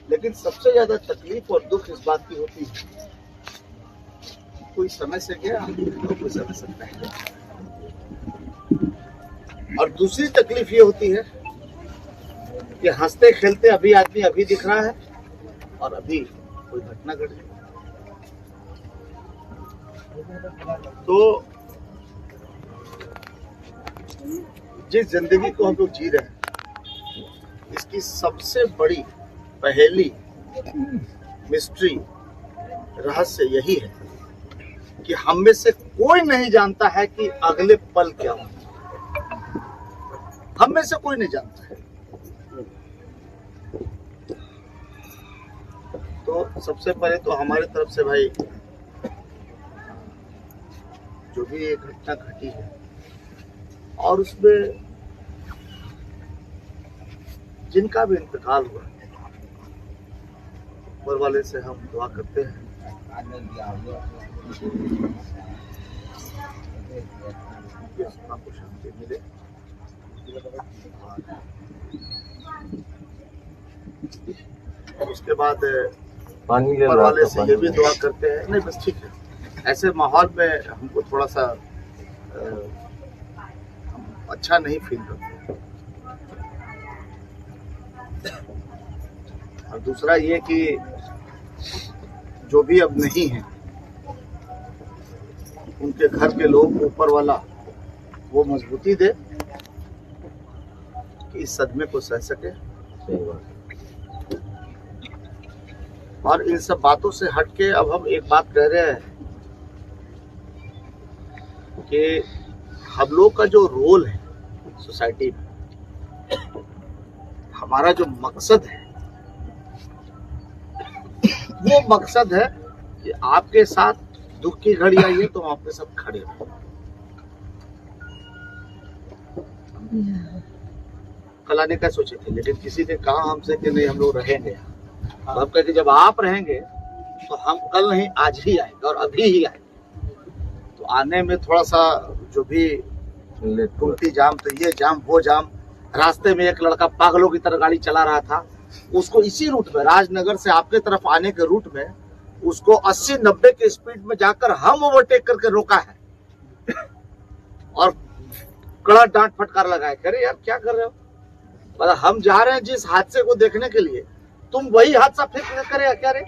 लेकिन सबसे ज्यादा तकलीफ और दुख इस बात की होती है, कोई समय से गया और कोई समय से पहले। और दूसरी तकलीफ ये होती है कि हंसते खेलते अभी आदमी अभी दिख रहा है और अभी कोई घटना घट गई। तो जिस जिंदगी को हम लोग जी रहे हैं, इसकी सबसे बड़ी पहेली, मिस्ट्री, रहस्य यही है कि हम में से कोई नहीं जानता है कि अगले पल क्या होगा। हम में से कोई नहीं जानता है। तो सबसे पहले तो हमारे तरफ से भाई, जो भी ये घटना घटी है और उसमें जिनका भी इंतकाल हुआ, ऊपर वाले से हम दुआ करते हैं कि आत्मा को शांति मिले। और उसके बाद ऊपर वाले से ये भी दुआ करते हैं, नहीं बस ठीक है, ऐसे माहौल में हमको थोड़ा सा अच्छा नहीं फील करते। और दूसरा ये कि जो भी अब नहीं है, उनके घर के लोग, ऊपर वाला वो मजबूती दे कि इस सदमे को सह सके। और इन सब बातों से हटके अब हम एक बात कह रहे हैं कि हम लोग का जो रोल है सोसाइटी में, हमारा जो मकसद है, वो मकसद है कि आपके साथ दुख की घड़ी आई है तो हम आपके साथ खड़े हैं। कल आने का सोचे थे, लेकिन किसी ने कहा हमसे कि नहीं, हम लोग रहेंगे। हम कहे कि जब आप रहेंगे तो हम कल नहीं आज ही आएंगे और अभी ही आएंगे। तो आने में थोड़ा सा जो भी टूटी जाम, तो ये जाम वो जाम, रास्ते में एक लड़का पागलों की तरह गाड़ी चला रहा था, उसको इसी रूट में, राजनगर से आपके तरफ आने के रूट में, उसको 80-90 के स्पीड में जाकर हम ओवरटेक करके रोका है और कड़ा डांट फटकार लगाए। कह रहे यार क्या कर रहे हो, मतलब हम जा रहे हैं जिस हादसे को देखने के लिए, तुम वही हादसा फिर करे क्या रे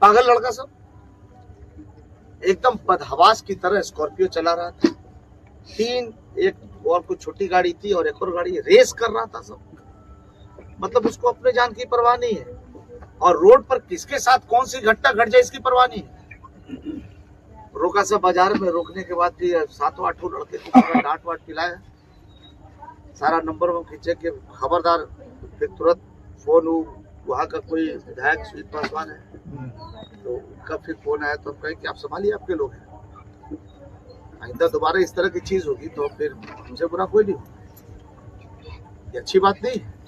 पागल लड़का सब। एकदम बदहवास की तरह स्कॉर्पियो चला रहा था, 3, एक और कुछ छोटी गाड़ी थी और एक और गाड़ी, रेस कर रहा था सब। मतलब उसको अपने जान की परवाह नहीं है और रोड पर किसके साथ कौन सी घटना घट जाए इसकी परवाह नहीं है। रोका सब बाजार में, रोकने के बाद भी 7-8 लड़के को डांट वाट पिलाया, सारा नंबर वो खींचे कि खबरदार। फिर तुरंत फोन, वहाँ का कोई विधायक सुजीत पासवान है, तो उनका फिर फोन आया, तो हम कहे कि आप संभालिए, आपके लोग हैं, आइंदा दोबारा इस तरह की चीज होगी तो फिर हमसे बुरा कोई नहीं होगा, ये अच्छी बात नहीं है।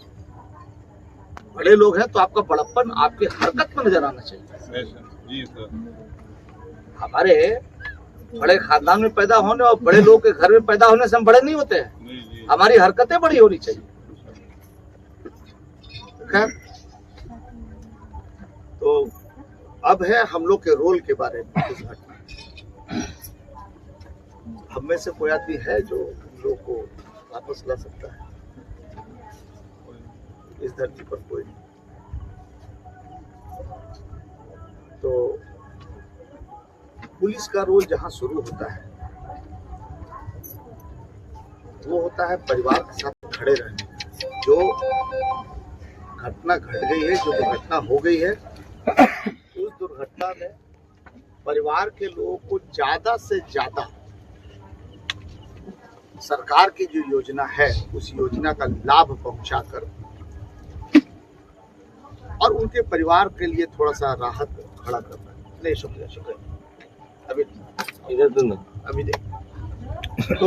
बड़े लोग हैं तो आपका बड़प्पन आपके हरकत में नजर आना चाहिए। जी सर। हमारे बड़े खानदान में पैदा होने और बड़े लोग के घर में पैदा होने से हम बड़े नहीं होते हैं, हमारी हरकतें बड़ी होनी चाहिए। खैर, तो अब है हम लोग के रोल के बारे में। इस घटना हम में से कोई आदमी है जो लोग को वापस ला सकता है? इस धरती पर कोई नहीं। तो पुलिस का रोल जहां शुरू होता है, वो होता है परिवार के साथ खड़े रहने। जो घटना घट गई है, जो दुर्घटना हो गई है, उस दुर्घटना में परिवार के लोगों को ज्यादा से ज्यादा सरकार की जो योजना है, उस योजना का लाभ पहुंचाकर और उनके परिवार के लिए थोड़ा सा राहत खड़ा करना है। नहीं, शुक्रिया शुक्रिया, अभी इधर तो ना, अभी देख। तो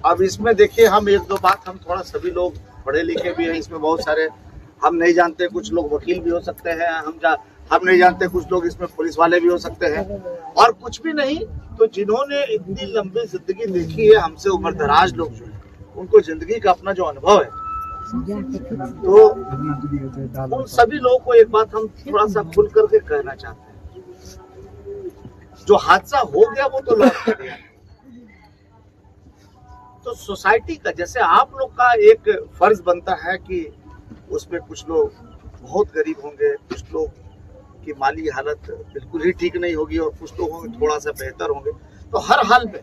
अब इसमें देखिए, हम एक दो बात, हम थोड़ा, सभी लोग पढ़े लिखे भी हैं, इसमें बहुत सारे हम नहीं जानते, कुछ लोग वकील भी हो सकते हैं, हम नहीं जानते, कुछ लोग इसमें पुलिस वाले भी हो सकते हैं, और कुछ भी नहीं तो जिन्होंने इतनी लंबी जिंदगी देखी है, हमसे उम्रदराज लोग जो है, उनको जिंदगी का अपना जो अनुभव है तो उन सभी लोगों को एक बात हम थोड़ा सा खुल करके कहना चाहते हैं, जो हादसा हो गया वो तो लौट कर गया। तो सोसाइटी का, जैसे आप लोग का एक फर्ज बनता है कि उसमें कुछ लोग बहुत गरीब होंगे, कुछ लोग की माली हालत बिल्कुल ही ठीक नहीं होगी और कुछ लोग होंगे थोड़ा सा बेहतर होंगे, तो हर हाल में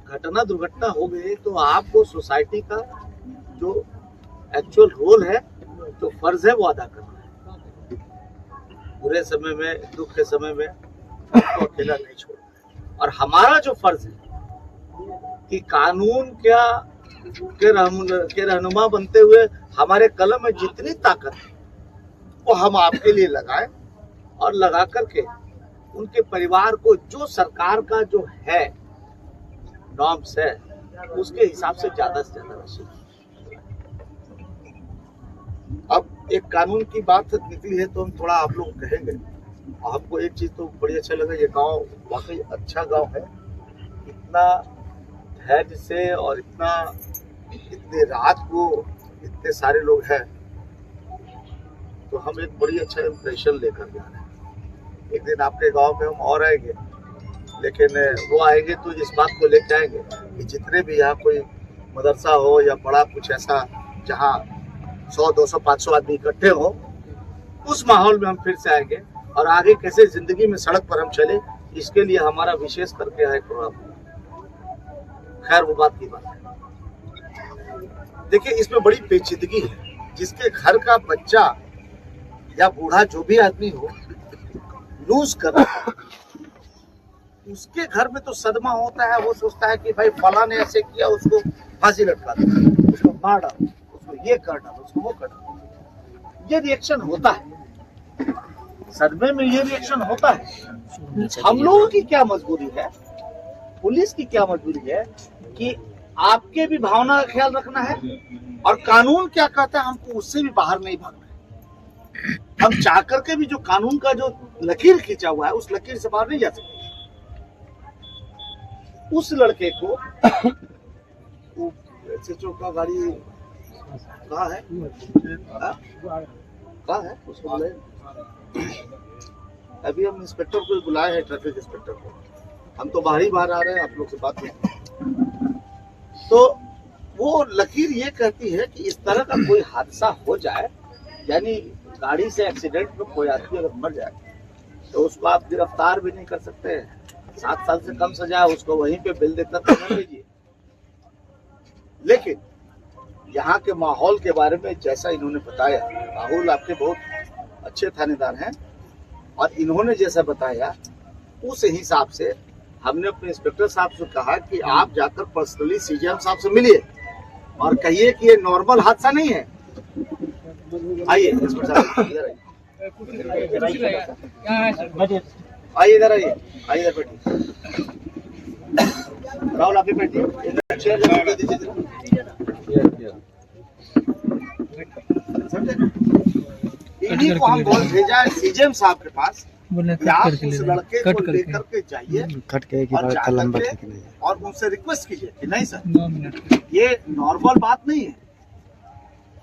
घटना दुर्घटना हो गई तो आपको सोसाइटी का जो एक्चुअल रोल है, जो फर्ज है, वो अदा करना है। बुरे समय में, दुख के समय में आपको अकेला नहीं छोड़ना। और हमारा जो फर्ज है कि कानून के रहनुमा बनते हुए हमारे कलम में जितनी ताकत है वो हम आपके लिए लगाएं और लगा करके उनके परिवार को जो सरकार का जो है नॉर्म्स है उसके हिसाब से ज्यादा राशि। अब एक कानून की बात निकली है तो हम थोड़ा आप लोग कहेंगे। और हमको एक चीज तो बड़ी अच्छा लगा, ये गांव वाकई अच्छा गांव है। इतना धैर्य से और इतने रात को इतने सारे लोग हैं, तो हम एक बड़ी अच्छा इम्प्रेशन लेकर जा रहे हैं। एक दिन आपके गांव में हम और आएंगे, लेकिन वो आएंगे तो इस बात को लेकर आएंगे कि जितने भी यहाँ कोई मदरसा हो या बड़ा कुछ ऐसा जहाँ 100, 200, 500 आदमी इकट्ठे हो, उस माहौल में हम फिर से आएंगे और आगे कैसे जिंदगी में सड़क पर हम चले, इसके लिए हमारा विशेष करके है प्रोग्राम। खैर वो बात की बात है। देखिए, इसमें बड़ी पेचीदगी है। जिसके घर का बच्चा या बूढ़ा जो भी आदमी हो लूज कर रहा है, उसके घर में तो सदमा होता है। वो सोचता है कि भाई फला ने ऐसे किया, उसको फांसी लटका दो, उसको मार डालो, उसको ये कर डालो, उसको वो कर डालो। ये रिएक्शन होता है सदमे में, ये रिएक्शन होता है। हम लोगों की क्या मजबूरी है, पुलिस की क्या मजबूरी है कि आपके भी भावना का ख्याल रखना है और कानून क्या कहता है हमको उससे भी बाहर नहीं भागना है। हम चाह करके भी जो कानून का जो लकीर खींचा हुआ है उस लकीर से बाहर नहीं जा सकते। उस लड़के को SHO का गाड़ी कहाँ है, कहाँ है उसको बुलाए। अभी हम इंस्पेक्टर को बुलाए हैं, ट्रैफिक इंस्पेक्टर को। हम तो बाहर आ रहे हैं, आप लोग से बात नहीं। तो वो लकीर ये कहती है कि इस तरह का कोई हादसा हो जाए, यानी गाड़ी से एक्सीडेंट में कोई आदमी अगर मर जाए तो उसको आप गिरफ्तार भी नहीं कर सकते। 7 साल से कम सजा है, उसको वहीं पे बिल देकर कर लीजिए। लेकिन यहाँ के माहौल के बारे में जैसा इन्होंने बताया, राहुल आपके बहुत अच्छे थानेदार हैं, और इन्होंने जैसा बताया उस हिसाब से हमने अपने इंस्पेक्टर साहब से कहा कि आप जाकर पर्सनली CGM साहब से मिलिए और कहिए कि ये नॉर्मल हादसा नहीं है। आइए इंस्पेक्टर साहब, इधर आइए, इधर आइए, आइए इधर बैठिए। राहुल आप भी बैठिए, इन्हीं को हम बोल भेजा है CGM साहब के पास, आप उस लड़के को लेकर के जाइए और उनसे रिक्वेस्ट कीजिए कि नहीं सर, ये नॉर्मल बात नहीं है,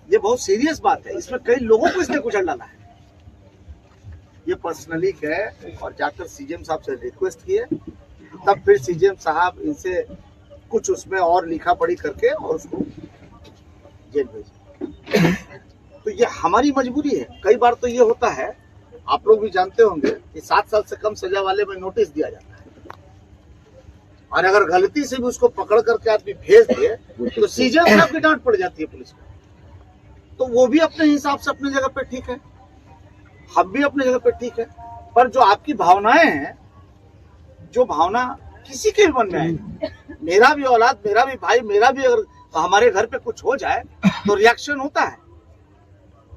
ये बहुत सीरियस बात है, इसमें कई लोगों को इसने कुचल डाला है। ये पर्सनली गए और जाकर CGM साहब से रिक्वेस्ट किए, तब फिर CGM साहब इनसे कुछ उसमें और लिखा पढ़ी करके और उसको जेल भेजे। तो ये हमारी मजबूरी है। कई बार तो ये होता है, आप लोग भी जानते होंगे कि 7 साल से कम सजा वाले में नोटिस दिया जाता है, और अगर गलती से भी उसको पकड़ करके आदमी भेज दे तो CGM साहब की डांट पड़ जाती है पुलिस को। तो वो भी अपने हिसाब से अपनी जगह पे ठीक है, हम भी अपनी जगह पे ठीक है, पर जो आपकी भावनाएं हैं, जो भावना किसी के भी मन में आए, मेरा भी औलाद, मेरा भी भाई, मेरा भी अगर हमारे घर पे कुछ हो जाए तो रिएक्शन होता है,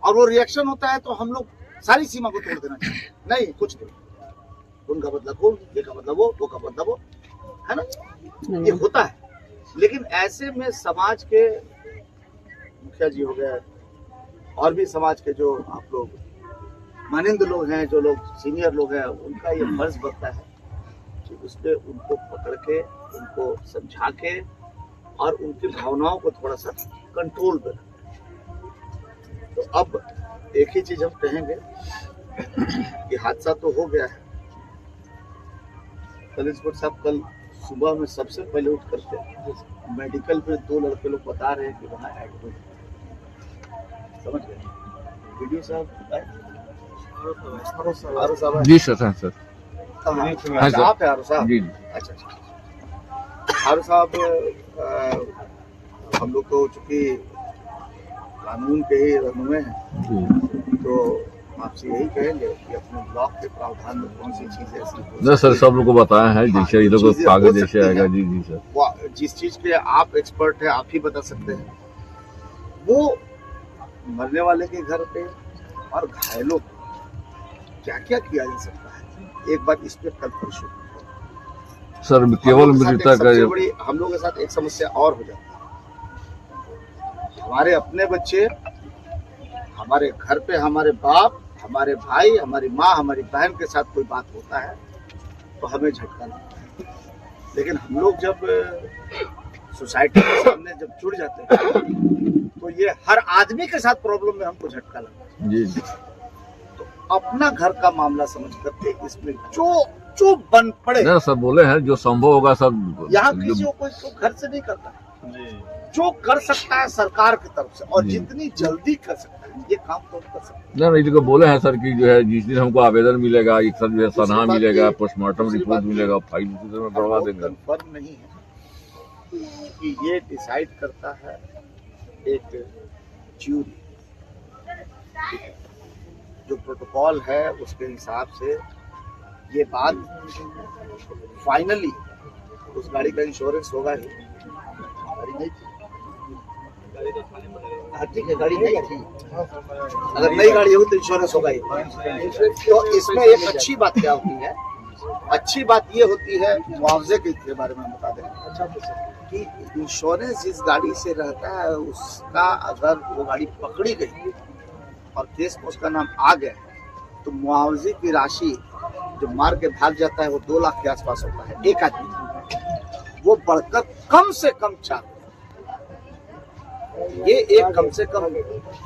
और वो रिएक्शन होता है तो हम लोग सारी सीमा को तोड़ देना चाहिए। नहीं, कुछ नहीं, उनका मतलब वो, ये का मतलब वो का मतलब वो, है ना, ये होता है। लेकिन ऐसे में समाज के मुखिया जी हो गए और भी समाज के जो आप लोग मानिंद लोग हैं, जो लोग सीनियर लोग हैं, उनका ये फर्ज बनता है कि उसपे उनको पकड़ के, उनको समझा के और उनकी भावनाओं को थोड़ा सा कंट्रोल में रखें। तो अब एक ही चीज हम कहेंगे कि हादसा तो हो गया है। कल इंस्पेक्टर साहब कल सुबह में सबसे पहले उठ करके मेडिकल में 2 लड़के लोग बता रहे हैं कि वहाँ एडमिट, समझ गए? वीडियो साहब आरो साहब जी सर, हाँ सर, हाँ सर, आप है आरो साहब? जी अच्छा आरो साहब, हम लोग तो चूंकि कानून के ही रहनुमे हैं, जी। तो आपसे यही कहेंगे कि अपने ब्लॉक के प्रावधान में कौन सी चीजें ऐसी नहीं सर, सब लोग को बताया है, जैसे ये लोग चीजें हो कागज जैसे सकती आएगा। हैं। जी जी सर, वो जिस चीज के आप एक्सपर्ट हैं, आप ही बता सकते हैं। वो मरने वाले के घर पे और घायलों को क्या क्या किया जा सकता है, एक बार इस पे कल परसों सर केवल मृतक सबसे बड़ी हम लोग के साथ एक समस्या और हो जाती है। हमारे अपने बच्चे, हमारे घर पे हमारे बाप, हमारे भाई, हमारी माँ, हमारी बहन के साथ कोई बात होता है तो हमें झटका लगता है। लेकिन हम लोग जब सोसाइटी के सामने जब जुड़ जाते हैं तो ये हर आदमी के साथ प्रॉब्लम में हमको झटका लगता है। जी। तो अपना घर का मामला समझ करके इसमें जो बन पड़े, नहीं सर बोले हैं जो संभव होगा सब। यहाँ किसी को कोई तो घर से नहीं करता, जो कर सकता है सरकार की तरफ से और जितनी जल्दी कर सकता है ये काम तो कर सकता है। नहीं, बोले हैं सर कि जो है जिस दिन हमको आवेदन मिलेगा, एक सर जो है सनहा मिलेगा, पोस्टमार्टम रिपोर्ट मिलेगा, फाइल उसी दिन में बढ़वा देंगे। कंफर्म नहीं है कि ये डिसाइड करता है एक ज्यूरी, जो प्रोटोकॉल है उसके हिसाब से ये बात फाइनली, उस गाड़ी का इंश्योरेंस होगा ही। गाड़ी नहीं थी, ठीक है गाड़ी नहीं थी, अगर नई गाड़ी होगी तो इंश्योरेंस होगा ही। तो इसमें एक अच्छी बात क्या होती है, अच्छी बात ये होती है, मुआवजे के बारे में बता दें कि इंश्योरेंस जिस गाड़ी से रहता है उसका अगर वो गाड़ी पकड़ी गई और केस में उसका नाम आ गया तो मुआवजे की राशि जो मार के भाग जाता है वो 2 लाख के आसपास होता है एक आदमी, वो बढ़कर कम से कम 4। ये एक कम से कम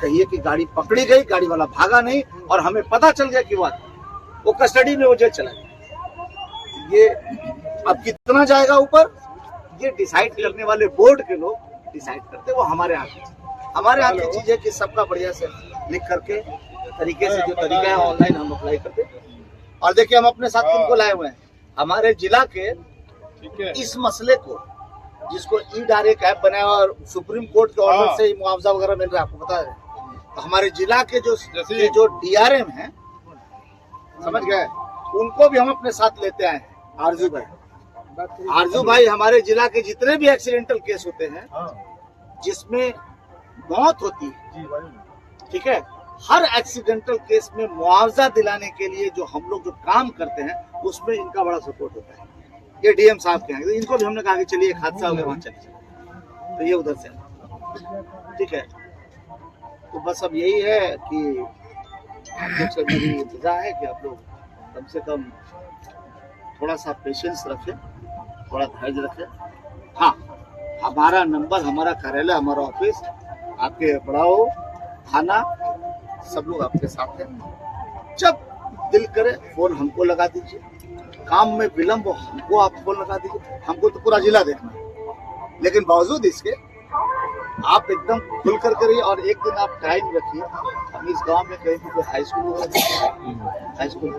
कहिए कि गाड़ी पकड़ी गई, गाड़ी वाला भागा नहीं और हमें पता चल गया कि वो कस्टडी में वो जेल चला गया। ये अब कितना जाएगा ऊपर, ये डिसाइड करने वाले बोर्ड के लोग डिसाइड करते, वो हमारे हाथ की चीज है कि सबका बढ़िया से लिख करके तरीके से जो तरीका है ऑनलाइन हम अप्लाई करते। और देखिए हम अपने साथ किनको लाए हुए हैं, हमारे जिला के इस मसले को, जिसको ई डायरेक्ट ऐप बनाया और सुप्रीम कोर्ट के ऑर्डर से ही मुआवजा वगैरह मिल रहा है, आपको पता है। तो हमारे जिला के जो डीआरएम हैं, समझ गए, उनको भी हम अपने साथ लेते आए हैं। आरजू भाई हमारे जिला के जितने भी एक्सीडेंटल केस होते हैं जिसमें मौत होती है, ठीक है, हर एक्सीडेंटल केस में मुआवजा दिलाने के लिए जो हम लोग जो काम करते हैं उसमें इनका बड़ा सपोर्ट होता है। ये डीएम साहब के हैं, इनको भी हमने कहा कि चलिए एक हादसा हो गया वहाँ चले, तो ये उधर से, ठीक है। तो बस अब यही है कि आप लोग से मेरी इंतजार है कि आप लोग कम से कम थोड़ा सा पेशेंस रखें, थोड़ा धैर्य रखें। हाँ, हमारा नंबर, हमारा कार्यालय, हमारा ऑफिस, आपके बड़ाओ, थाना, सब लोग आपके साथ हैं। जब दिल करे फोन हमको लगा दीजिए, काम में विलम्ब हो हमको आप फोन लगा दीजिए, हमको तो पूरा जिला देखना है। लेकिन बावजूद इसके आप एकदम खुल कर करिए और एक दिन आप टाइम रखिए। हम इस गांव में कहीं भी हाई स्कूल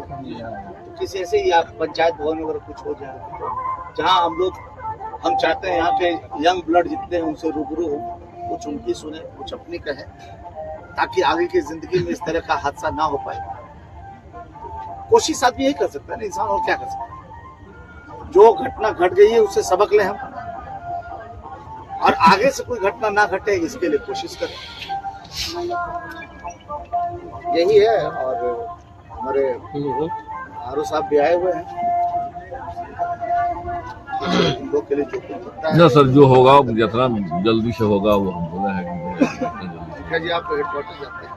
किसी ऐसे ही आप पंचायत भवन वगैरह कुछ हो जाए, जहाँ हम चाहते हैं यहाँ के यंग ब्लड जितने हैं उनसे रूबरू हो, कुछ उनकी सुने, कुछ अपनी कहें, ताकि आगे की जिंदगी में इस तरह का हादसा ना हो पाए। कोशिश आदमी यही कर सकता है ना, इंसान और क्या कर सकता है। जो घटना घट गई है उससे सबक लें हम, और आगे से कोई घटना ना घटे इसके लिए कोशिश करें, यही है। और हमारे आरो साहब भी आए हुए हैं, लोग के लिए जो कुछ ना सर जो होगा जितना जल्दी से होगा वो हम बोला है कि जी आप हेडक्वार्टर जाते हैं।